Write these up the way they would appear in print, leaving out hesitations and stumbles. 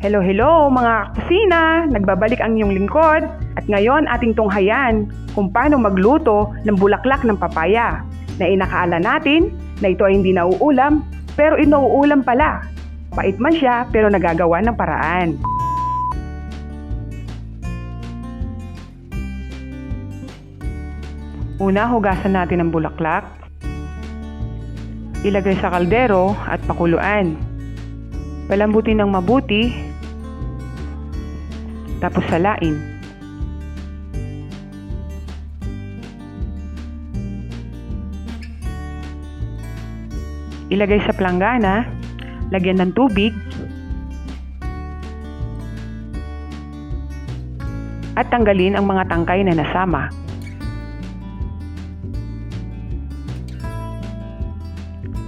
Hello, hello mga kusina! Nagbabalik ang inyong lingkod at ngayon ating tunghayan kung paano magluto ng bulaklak ng papaya na inakaala natin na ito ay hindi nauulam pero inuulam pala. Pait man siya pero nagagawa ng paraan. Una, hugasan natin ang bulaklak. Ilagay sa kaldero at pakuluan. Palambutin ng mabuti. Tapos salain. Ilagay sa planggana, lagyan ng tubig, at tanggalin ang mga tangkay na nasama.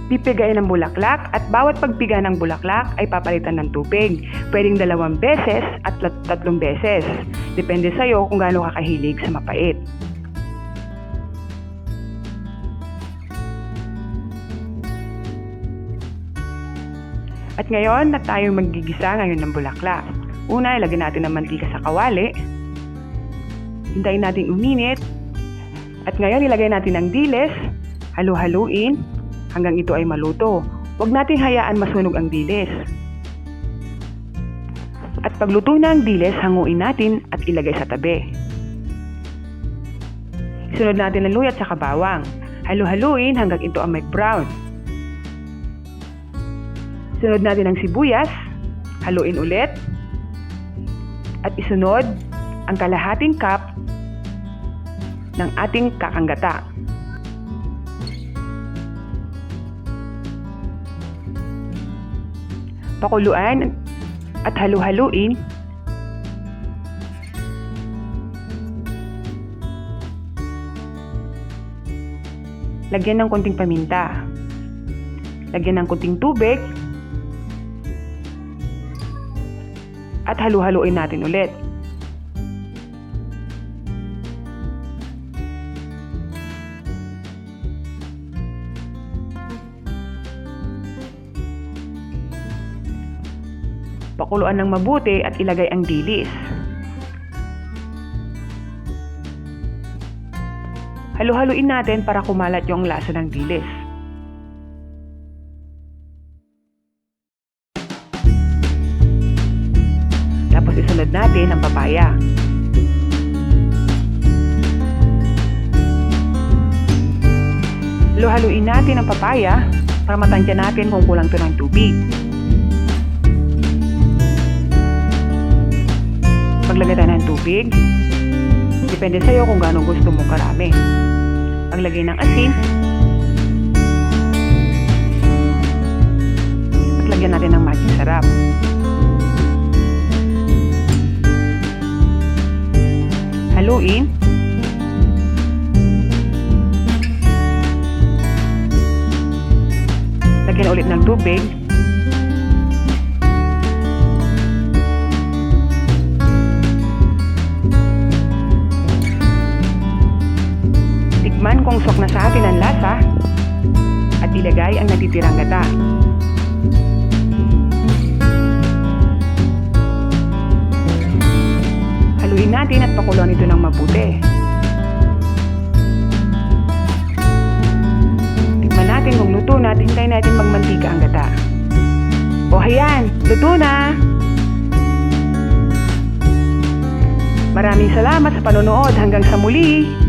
Pipigain ang bulaklak at bawat pagpiga ng bulaklak ay papalitan ng tubig. Pwedeng 2 beses at 3 beses. Depende sa'yo kung gaano ka kahilig sa mapait. At ngayon na tayo maggigisa ngayon ng bulaklak. Una, ilagay natin ang mantika sa kawali. Hintayin natin uminit. At ngayon ilagay natin ang dilis. Halu-haluin hanggang ito ay maluto. Huwag nating hayaan masunog ang dilis. At pagluto na ang dilis, hanguin natin at ilagay sa tabi. Sunod natin ang luya at saka bawang. Halu-haluin hanggang ito ay mag-brown. Sunod natin ang sibuyas. Haluin ulit. At isunod ang kalahating cup ng ating kakanggata. Pakuluan at halu-haluin. Lagyan ng konting paminta. Lagyan ng konting tubig. At halu-haluin natin ulit. Pakuluan ng mabuti at ilagay ang dilis. Halu-haluin natin para kumalat yung lasa ng dilis. Tapos isunod natin ang papaya. Halu-haluin natin ang papaya para matansya natin kung kulang ito ng tubig. Paglagay tayo ng tubig, depende sa'yo kung gaano gusto mo karami. Paglagay ng asin, at lagyan natin ng magic sarap. Haluin. Lagyan ulit ng tubig. Tikman kung sok na sa atin ang lasa at ilagay ang natitirang gata. Haluin natin at pakuluan ito ng mabuti. Tikman natin kung luto na at hintayin natin magmantika ang gata. O ayan, luto na! Maraming salamat sa panonood. Hanggang sa muli!